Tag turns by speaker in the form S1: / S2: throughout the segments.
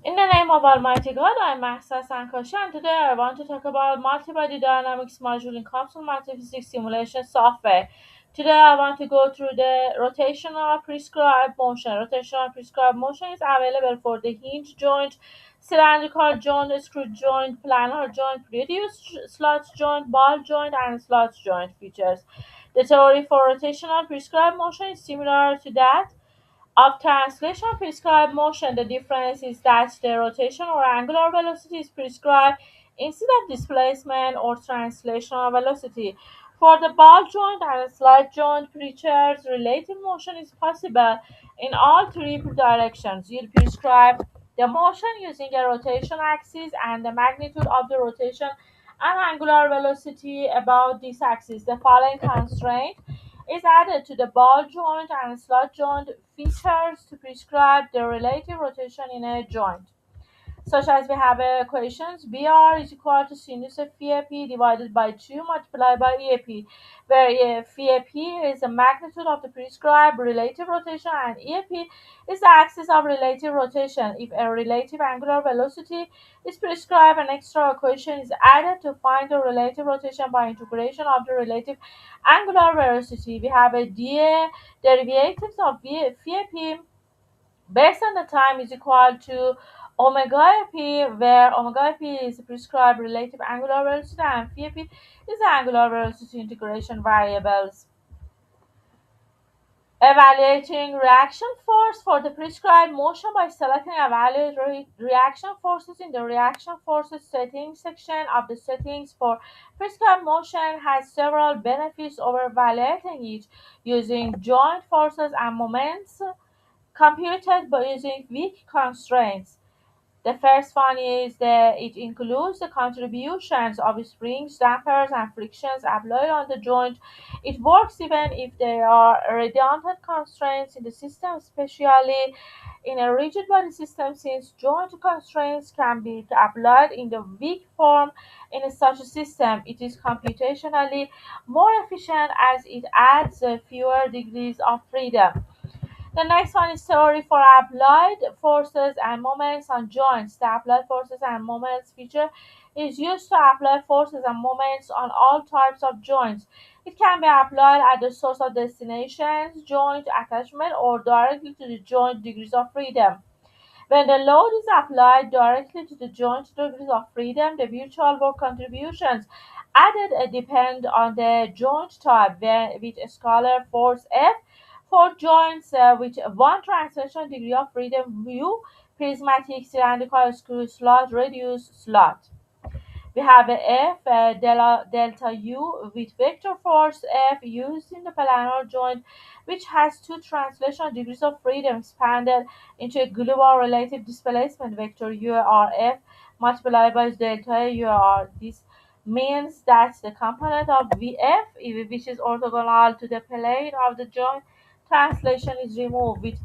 S1: In the name of Almighty God, I'm Mahsa Sankoshi, and today I want to talk about multibody dynamics module in capsule multiphysics simulation software. Today I want to go through the rotational prescribed motion. Rotational prescribed motion is available for the hinge joint, cylindrical joint, screw joint, planar joint, reduced slot joint, ball joint, and slot joint features. The theory for rotational prescribed motion is similar to that of translation prescribed motion. The difference is that the rotation or angular velocity is prescribed instead of displacement or translational velocity. For the ball joint and slide joint features, relative motion is possible in all three directions. You prescribe the motion using a rotation axis and the magnitude of the rotation and angular velocity about this axis. The following constraint is added to the ball joint and slot joint features to prescribe the relative rotation in a joint, such as we have equations BR is equal to sinus of phi p divided by 2 multiplied by EAP, where phi p is the magnitude of the prescribed relative rotation and EAP is the axis of relative rotation. If a relative angular velocity is prescribed, an extra equation is added to find the relative rotation by integration of the relative angular velocity. We have a derivatives of phi p based on the time is equal to omega p, where omega p is the prescribed relative angular velocity and phi p is the angular velocity integration variables. Evaluating reaction force for the prescribed motion by selecting evaluate reaction forces in the reaction forces settings section of the settings for prescribed motion has several benefits over evaluating it using joint forces and moments computed by using weak constraints. The first one is that it includes the contributions of springs, dampers, and frictions applied on the joint. It works even if there are redundant constraints in the system, especially in a rigid body system, since joint constraints can be applied in the weak form in such a system. It is computationally more efficient as it adds fewer degrees of freedom. The next one is theory for applied forces and moments on joints. The applied forces and moments feature is used to apply forces and moments on all types of joints. It can be applied at the source of destinations, joint attachment, or directly to the joint degrees of freedom. When the load is applied directly to the joint degrees of freedom, the virtual work contributions added depend on the joint type, with a scalar force F for joints with one translation degree of freedom U, prismatic, cylindrical, screw slot, reduced slot. We have a F delta U with vector force F used in the planar joint, which has two translation degrees of freedom expanded into a global relative displacement vector URF multiplied by delta UR. This means that the component of VF, which is orthogonal to the plane of the joint, translation is removed with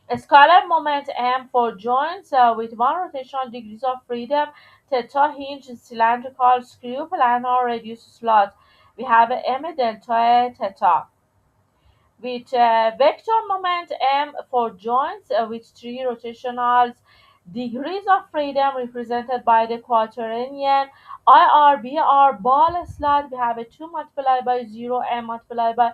S1: a scalar moment M for joints with one rotational degrees of freedom, theta hinge, cylindrical, screw, planar, reduced slot. We have a M delta theta with vector moment M for joints with three rotational degrees of freedom represented by the quaternion IRBR ball slot. We have a 2 multiplied by 0 M multiplied by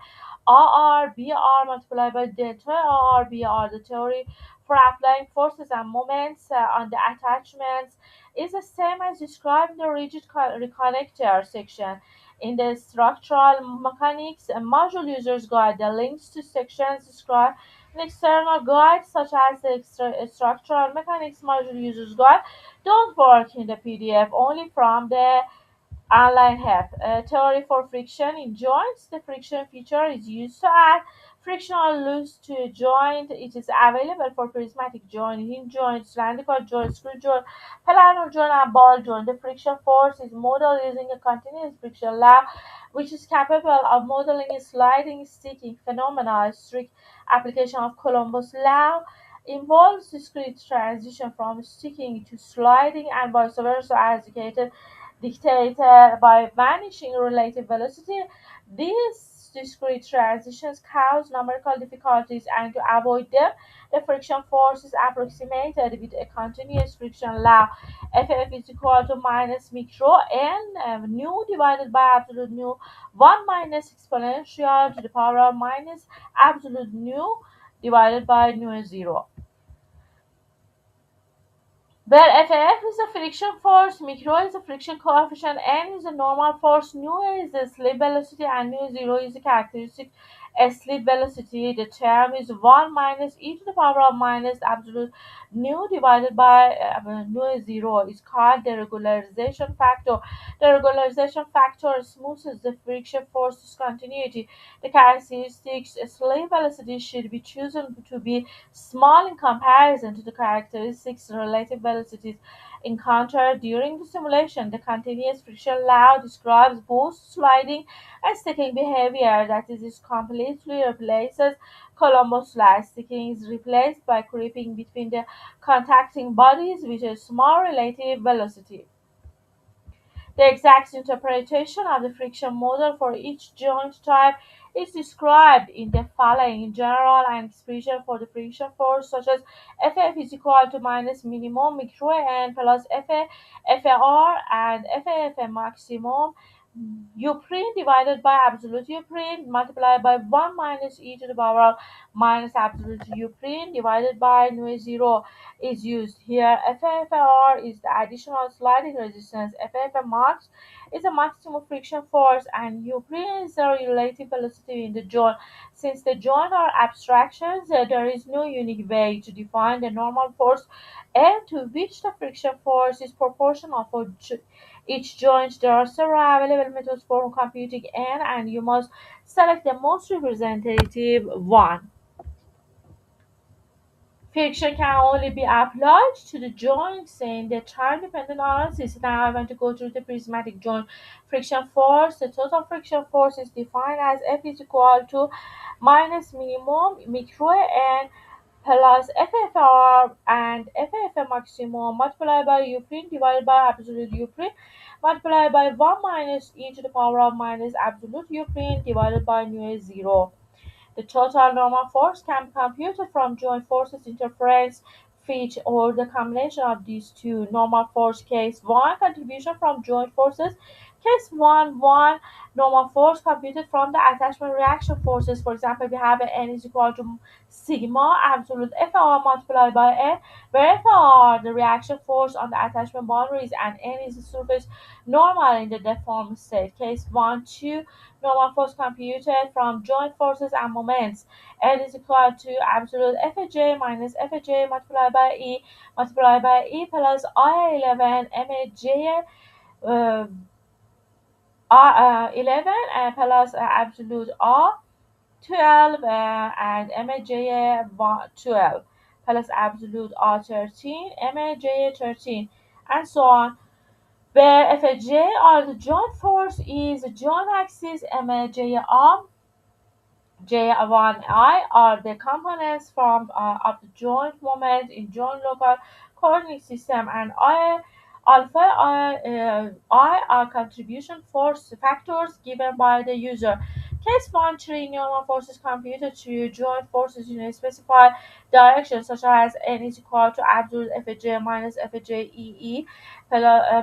S1: RRBR multiplied by delta RRBR. The theory for applying forces and moments on the attachments is the same as described in the rigid reconnector section. In the structural mechanics module user's guide, the links to sections describe an external guide such as the structural mechanics module user's guide don't work in the PDF, only from the online help. Theory for friction in joints. The friction feature is used to add frictional loss to a joint. It is available for prismatic joint, hinge joint, cylindrical joint, screw joint, planar joint, and ball joint. The friction force is modeled using a continuous friction law, which is capable of modeling a sliding sticking phenomena. A strict application of Columbus law involves discrete transition from sticking to sliding and vice versa, as indicated dictated by vanishing relative velocity. These discrete transitions cause numerical difficulties, and to avoid them, the friction force is approximated with a continuous friction law. Ff is equal to minus micro n nu divided by absolute nu 1 minus exponential to the power of minus absolute nu divided by nu is 0, where F is the friction force, micro is the friction coefficient, n is the normal force, nu is the slip velocity, and nu zero is the characteristic slip velocity. The term is 1 minus e to the power of minus absolute nu divided by nu is 0 is called the regularization factor. The regularization factor smoothes the friction force discontinuity. The characteristic slip velocity should be chosen to be small in comparison to the characteristics relative velocities encountered during the simulation. The continuous friction law describes both sliding and sticking behavior, that is, it completely replaces Columbus law. Sticking is replaced by creeping between the contacting bodies with a small relative velocity. The exact interpretation of the friction model for each joint type is described in the following. In general, an expression for the friction force such as Ff is equal to minus minimum micro n plus FAR and FAF maximum U print divided by absolute U print multiplied by 1 minus e to the power of minus absolute U print divided by nu 0 is used here. FFR is the additional sliding resistance. FFM max is the maximum friction force, and U print is the relative velocity in the joint. Since the joint are abstractions, there is no unique way to define the normal force and to which the friction force is proportional for each joint. There are several available methods for computing n, and you must select the most representative one. Friction can only be applied to the joints in the time-dependent analysis. Now I want to go through the prismatic joint friction force. The total friction force is defined as F is equal to minus minimum micro n plus FFR and FF maximum multiplied by U print divided by absolute U print multiplied by 1 minus e to the power of minus absolute U print divided by nu is 0. The total normal force can be computed from joint forces, interference, feet, or the combination of these two. Normal force case 1 contribution from joint forces. Case 1 1 normal force computed from the attachment reaction forces. For example, we have N is equal to sigma absolute FR multiplied by N, where FR the reaction force on the attachment boundaries and N is the surface normal in the deformed state. Case 1 2 normal force computed from joint forces and moments. N is equal to absolute Fj minus Fj multiplied by E plus I11 Maj 11 plus absolute R 12 and Maj 12 plus absolute R 13 Maj 13 and so on, where Fj or the joint force is the joint axis, Maj arm J1I are the components from of the joint moment in joint local coordinate system, and I are contribution force factors given by the user. Case 1 3 normal forces computed to joint forces in a specified direction, such as n is equal to absolute Fj minus Fj EE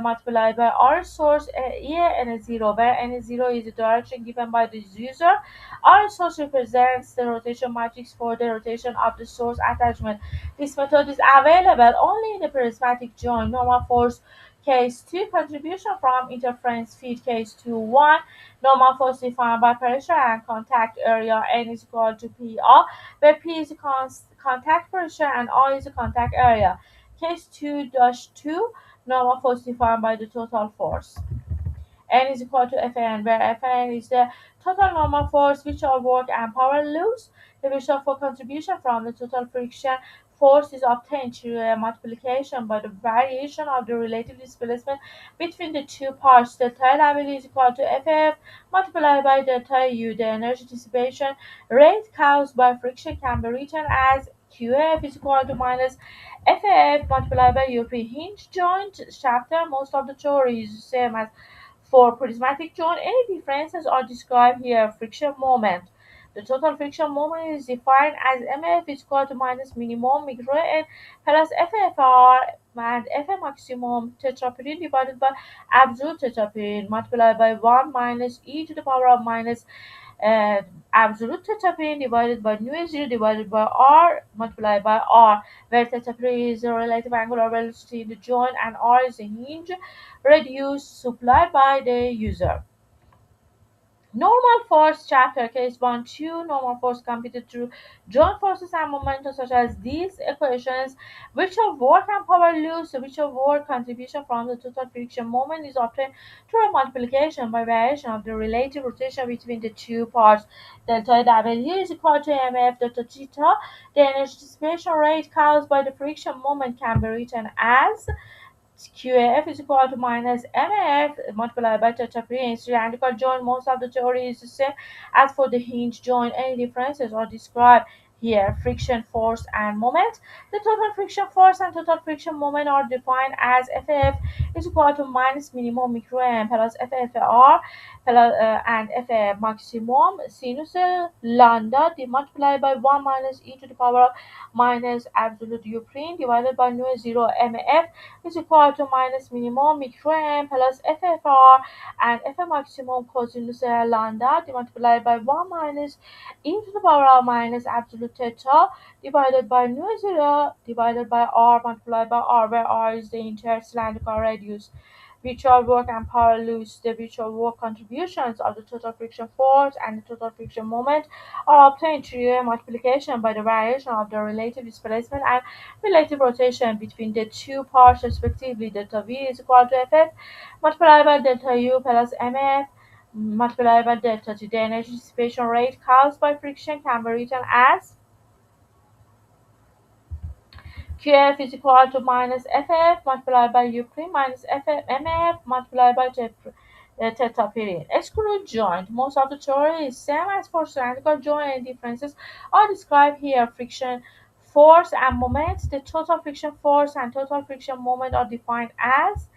S1: multiplied by R source E n is 0, where n is 0 is the direction given by the user. R source represents the rotation matrix for the rotation of the source attachment. This method is available only in the prismatic joint. Normal force case 2 contribution from interference feed case 2 1 normal force defined by pressure and contact area. N is equal to PR, where P is the contact pressure and R is the contact area. Case 2-2 normal force defined by the total force. N is equal to Fn, where Fn is the total normal force which are work and power loss. The ratio for contribution from the total friction force is obtained through a multiplication by the variation of the relative displacement between the two parts. Delta W is equal to Ff multiplied by delta U. The energy dissipation rate caused by friction can be written as Qf is equal to minus Ff multiplied by Up. Hinge joint chapter, most of the theory is the same as For prismatic joint, any differences are described here. Friction moment. The total friction moment is defined as Mf is equal to minus minimum micro n plus FFR and F maximum tetraperiod divided by absolute tetraperiod multiplied by 1 minus e to the power of minus uh, absolute tetraperiod divided by nu is 0 divided by r multiplied by r, where tetraperiod is the relative angular velocity in the joint and r is the hinge radius supplied by the user. Normal force chapter case 1 2 normal force computed through joint forces and momentum such as these equations, which of work and power loss, which of work contribution from the total friction moment is obtained through a multiplication by variation of the relative rotation between the two parts. Delta W is equal to mf delta theta. The energy dissipation rate caused by the friction moment can be written as QAF is equal to minus MAF multiplied by tetraperiod. In cylindrical joint, most of the theory is the same as for the hinge joint. Any differences are described here. Friction force and moment. The total friction force and total friction moment are defined as FF is equal to minus minimum micro m plus FFR plus, and F maximum sinus lambda multiplied by 1 minus e to the power of minus absolute u prime divided by nu 0 mf is equal to minus minimum micro m plus FFR and F maximum cosinus lambda multiplied by 1 minus e to the power of minus absolute theta divided by nu 0 divided by r multiplied by r, where r is the entire cylindrical radius. Mutual work and power loss. The mutual work contributions of the total friction force and the total friction moment are obtained through a multiplication by the variation of the relative displacement and relative rotation between the two parts respectively. Delta V is equal to Ff multiplied by delta U plus Mf multiplied by delta T. The energy dissipation rate caused by friction can be written as QF is equal to minus FF multiplied by U prime minus FF MF multiplied by theta period. Screw joint. Most of the theory is same as for cylindrical joint, and differences are described here. Friction force and moment. The total friction force and total friction moment are defined as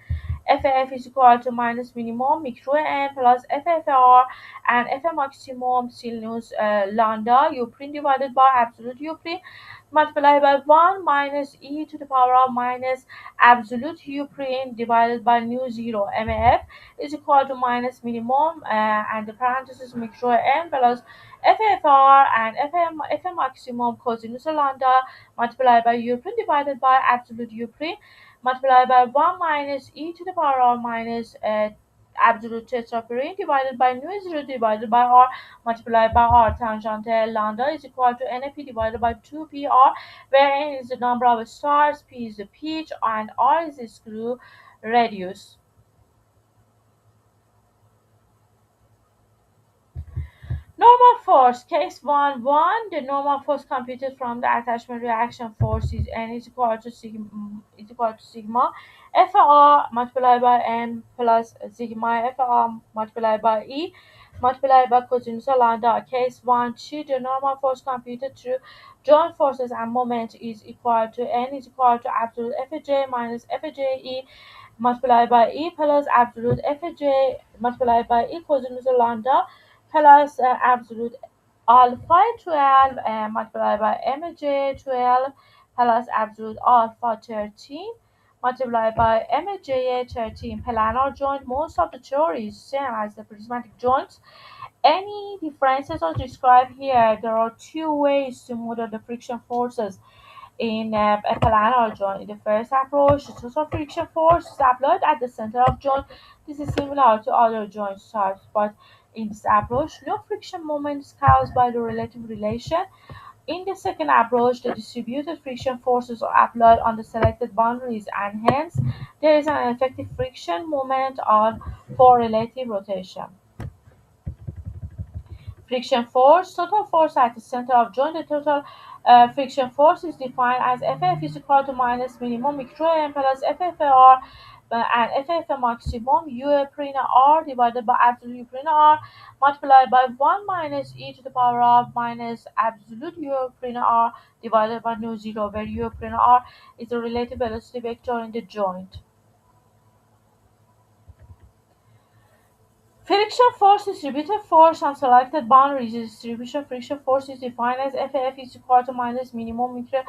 S1: FF is equal to minus minimum micro m plus FFR and F maximum sinus lambda U prime divided by absolute U prime multiplied by 1 minus e to the power of minus absolute u prime divided by nu 0 mf is equal to minus minimum and the parenthesis mixture n plus ffr and fm maximum cosinus lambda multiplied by u prime divided by absolute u prime multiplied by 1 minus e to the power of minus absolute tetraperiod divided by nu is 0 divided by r multiplied by r. Tangential lambda is equal to np divided by 2pr, where n is the number of stars, p is the pitch, and r is the screw radius. Normal force, case 1, 1. The normal force computed from the attachment reaction force is N is equal to sigma FR multiplied by N plus sigma FR multiplied by E multiplied by cosinus lambda. Case 1, 2. The normal force computed through joint forces and moment is equal to N is equal to absolute Fj minus Fje multiplied by E plus absolute Fj multiplied by E cosinus lambda plus absolute alpha 12 multiplied by mj 12 plus absolute alpha 13 multiplied by mj 13. Planar joint. Most of the theory is same as the prismatic joints. Any differences are described here. There are two ways to model the friction forces in a planar joint. In the first approach, the total friction force is applied at the center of joint. This is similar to other joint types, but in this approach, no friction moment is caused by the relative relation. In the second approach, the distributed friction forces are applied on the selected boundaries, and hence there is an effective friction moment on for relative rotation. Friction force, total force at the center of joint. The total friction force is defined as Ff is equal to minus minimum micro m plus FFR and FF maximum U prime R divided by absolute U prime R multiplied by 1 minus e to the power of minus absolute U prime R divided by nu 0, where U prime R is the relative velocity vector in the joint. Friction force distributed force on selected boundaries. The distribution friction force is defined as FF is equal to minus minimum meter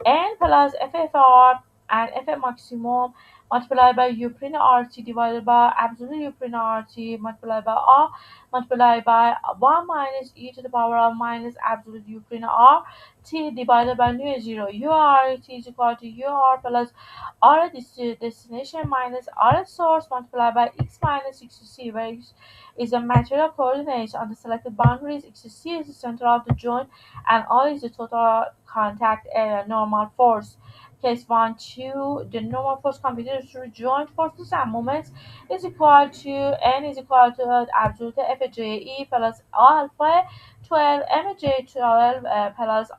S1: n plus FFR and FF maximum multiplied by U print RT divided by absolute U print RT multiplied by R multiplied by 1 minus e to the power of minus absolute U print RT divided by nu is 0. URT is equal to UR plus R destination minus R source multiplied by x minus xc, where x is the material coordinates on the selected boundaries. Xc is the center of the joint and R is the total contact area. Normal force. Case 1, 2, the normal force computed through joint forces and moments is equal to N is equal to absolute FJE plus alpha 12 MJ12 plus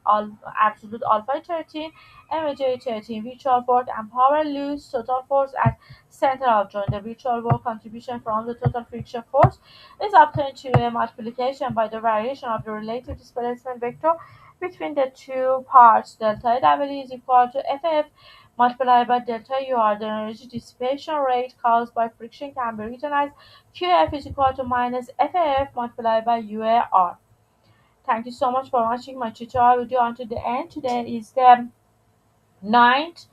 S1: absolute alpha 13 MJ13 virtual work and power loose total force at center of joint. The virtual work contribution from the total friction force is obtained through a multiplication by the variation of the relative displacement vector between the two parts. Delta W is equal to FF multiplied by delta UR. The energy dissipation rate caused by friction can be written as QF is equal to minus FF multiplied by UAR. Thank you so much for watching my tutorial video until the end. Today is the 9th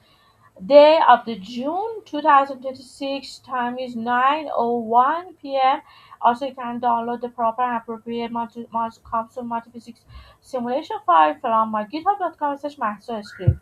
S1: day of the June 2026. Time is 9:01 p.m. Also, you can download the proper and appropriate capsule multiphysics simulation file from my github.com/masterscript.